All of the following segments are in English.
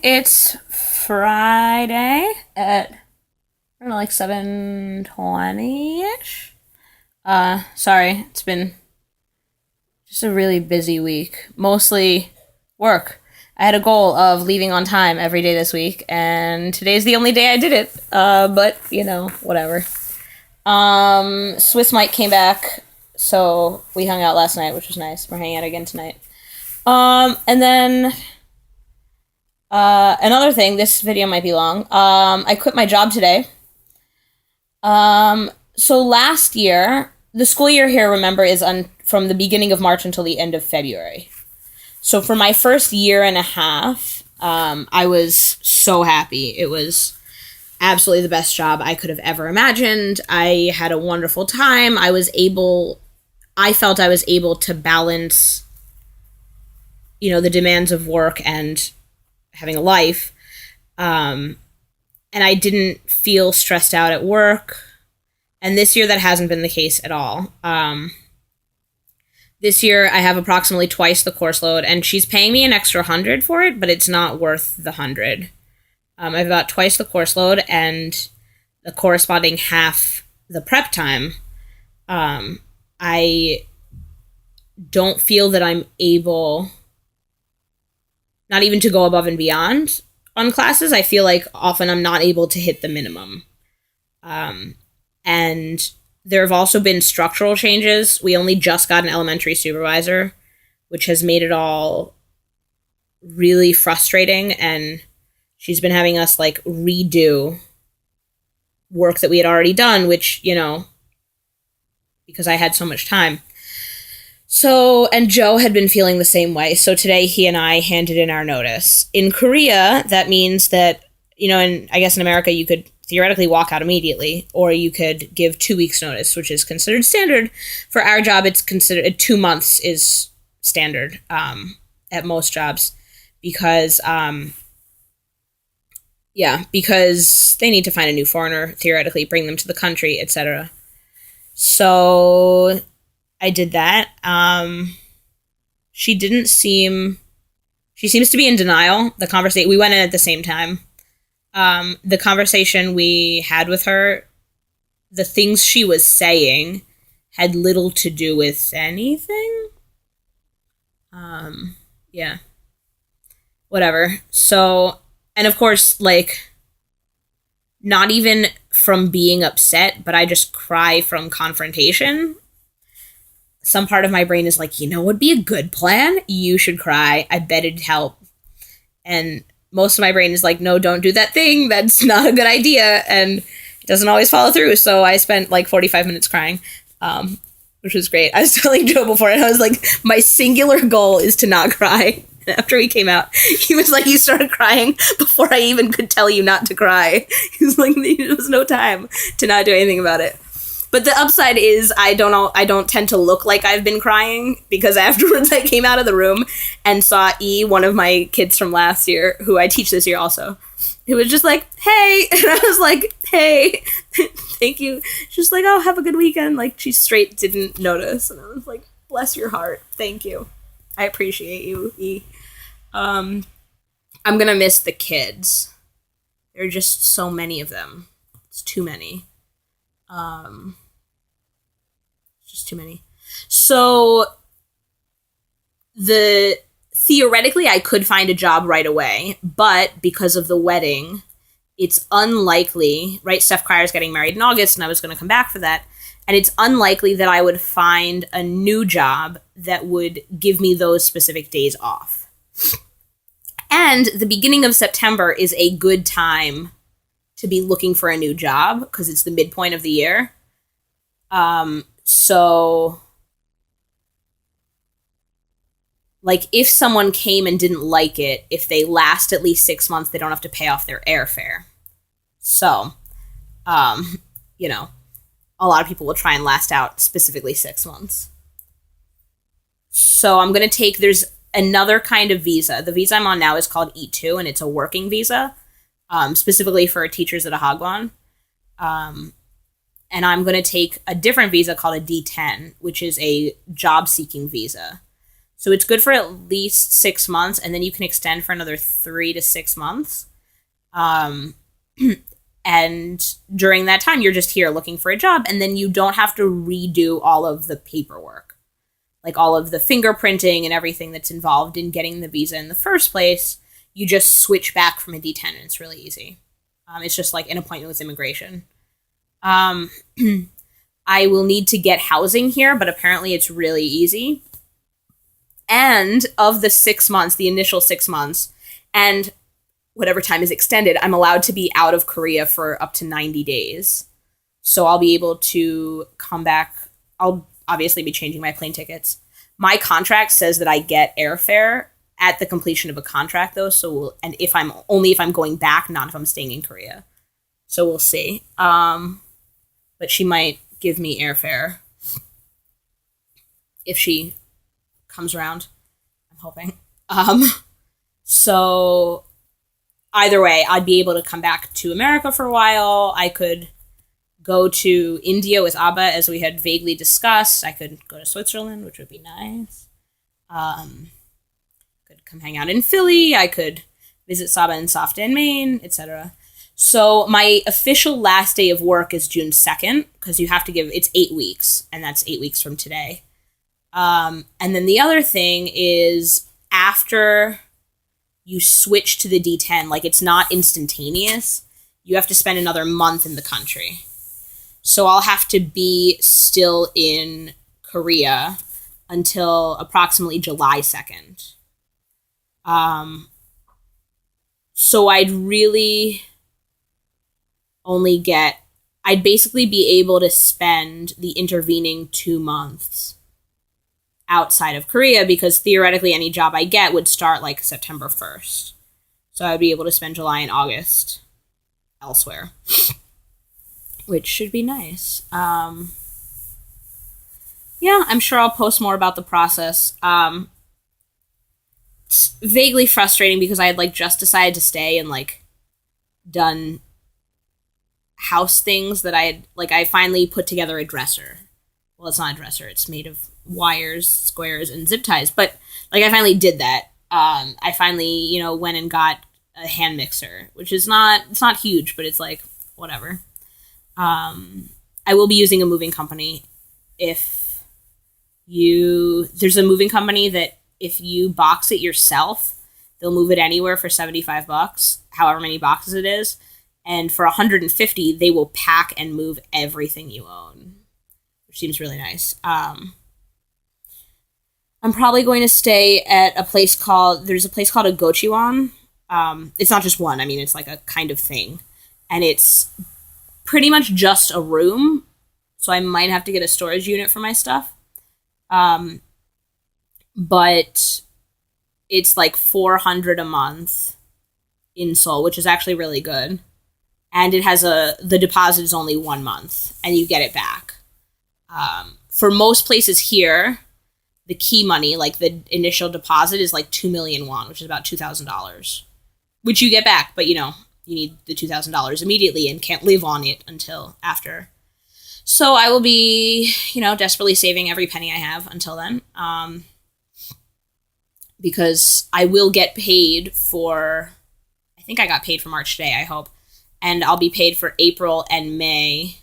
It's Friday at, I don't know, like 7:20ish. Sorry, it's been just a really busy week. Mostly work. I had a goal of leaving on time every day this week, and today's the only day I did it. But whatever. Swiss Mike came back, so we hung out last night, which was nice. We're hanging out again tonight. And then another thing, this video might be long. I quit my job today. So last year, the school year here, remember, is from the beginning of March until the end of February. So for my first year and a half, I was so happy. It was absolutely the best job I could have ever imagined. I had a wonderful time. I felt I was able to balance, the demands of work and having a life. And I didn't feel stressed out at work. And this year, that hasn't been the case at all. This year, I have approximately twice the course load, and she's paying me an extra 100 for it, but it's not worth the 100. I have about twice the course load and the corresponding half the prep time. I don't feel that I'm able, not even to go above and beyond on classes. I feel like often I'm not able to hit the minimum. And there have also been structural changes. We only just got an elementary supervisor, which has made it all really frustrating. And she's been having us redo work that we had already done, which, because I had so much time. So, and Joe had been feeling the same way. So today he and I handed in our notice. In Korea, that means that, and I guess in America you could theoretically walk out immediately, or you could give 2 weeks notice, which is considered standard. For our job, it's considered 2 months is standard at most jobs because because they need to find a new foreigner, theoretically, bring them to the country, etc. So I did that. She seems to be in denial. The conversation, we went in at the same time. The conversation we had with her, the things she was saying had little to do with anything. Yeah. Whatever. So, and of course, not even from being upset, but I just cry from confrontation. Some part of my brain is like, what'd be a good plan? You should cry. I bet it'd help. And most of my brain is like, no, don't do that thing. That's not a good idea. And it doesn't always follow through. So I spent 45 minutes crying, which was great. I was telling Joe before, and I was like, my singular goal is to not cry. And after he came out, he was like, you started crying before I even could tell you not to cry. He was like, there was no time to not do anything about it. But the upside is I don't tend to look like I've been crying, because afterwards I came out of the room and saw E, one of my kids from last year, who I teach this year also, who was just like, hey. And I was like, hey, thank you. She's like, oh, have a good weekend. She straight didn't notice. And I was like, bless your heart. Thank you. I appreciate you, E. I'm going to miss the kids. There are just so many of them. It's too many. Just too many. So theoretically I could find a job right away, but because of the wedding, it's unlikely, right? Steph Cryer's getting married in August, and I was going to come back for that. And it's unlikely that I would find a new job that would give me those specific days off. And the beginning of September is a good time to be looking for a new job, because it's the midpoint of the year. So, if someone came and didn't like it, if they last at least 6 months, they don't have to pay off their airfare. So, a lot of people will try and last out specifically 6 months. So I'm going to there's another kind of visa. The visa I'm on now is called E2, and it's a working visa. Specifically for teachers at a Hagwon. And I'm going to take a different visa called a D10, which is a job-seeking visa. So it's good for at least 6 months, and then you can extend for another 3 to 6 months. Um, and during that time, you're just here looking for a job, and then you don't have to redo all of the paperwork, like all of the fingerprinting and everything that's involved in getting the visa in the first place. You just switch back from a D10, and it's really easy. It's just like an appointment with immigration. I will need to get housing here, but apparently it's really easy. And of the 6 months, the initial 6 months, and whatever time is extended, I'm allowed to be out of Korea for up to 90 days. So I'll be able to come back. I'll obviously be changing my plane tickets. My contract says that I get airfare at the completion of a contract, though. So, and if I'm going back, not if I'm staying in Korea. So we'll see. But she might give me airfare if she comes around. I'm hoping. So either way, I'd be able to come back to America for a while. I could go to India with Abba, as we had vaguely discussed. I could go to Switzerland, which would be nice. Could come hang out in Philly. I could visit Saba and Safta in Maine, etc. So my official last day of work is June 2nd, because you have to it's 8 weeks, and that's 8 weeks from today. And then the other thing is, after you switch to the D10, like, it's not instantaneous. You have to spend another month in the country. So I'll have to be still in Korea until approximately July 2nd. So I'd really only I'd basically be able to spend the intervening 2 months outside of Korea, because theoretically any job I get would start like September 1st. So I'd be able to spend July and August elsewhere, which should be nice. Yeah, I'm sure I'll post more about the process. It's vaguely frustrating because I had like just decided to stay and like done house things that I finally put together a dresser. Well, it's not a dresser. It's made of wires, squares, and zip ties. But like I finally did that. I finally, went and got a hand mixer, which is it's not huge, but it's like whatever. I will be using a moving company. There's a moving company that if you box it yourself, they'll move it anywhere for $75, however many boxes it is. And for $150, they will pack and move everything you own, which seems really nice. I'm probably going to stay at there's a place called a gochiwan. It's not just one. I mean, it's like a kind of thing. And it's pretty much just a room. So I might have to get a storage unit for my stuff. But it's like $400 a month in Seoul, which is actually really good. And it has the deposit is only 1 month, and you get it back. For most places here, the key money, like the initial deposit, is like 2 million won, which is about $2,000, which you get back. But, you need the $2,000 immediately and can't live on it until after. So I will be, desperately saving every penny I have until then. Because I will get paid I think I got paid for March today, I hope. And I'll be paid for April and May.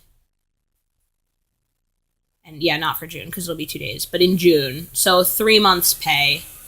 And yeah, not for June, because it'll be 2 days, but in June. So 3 months pay.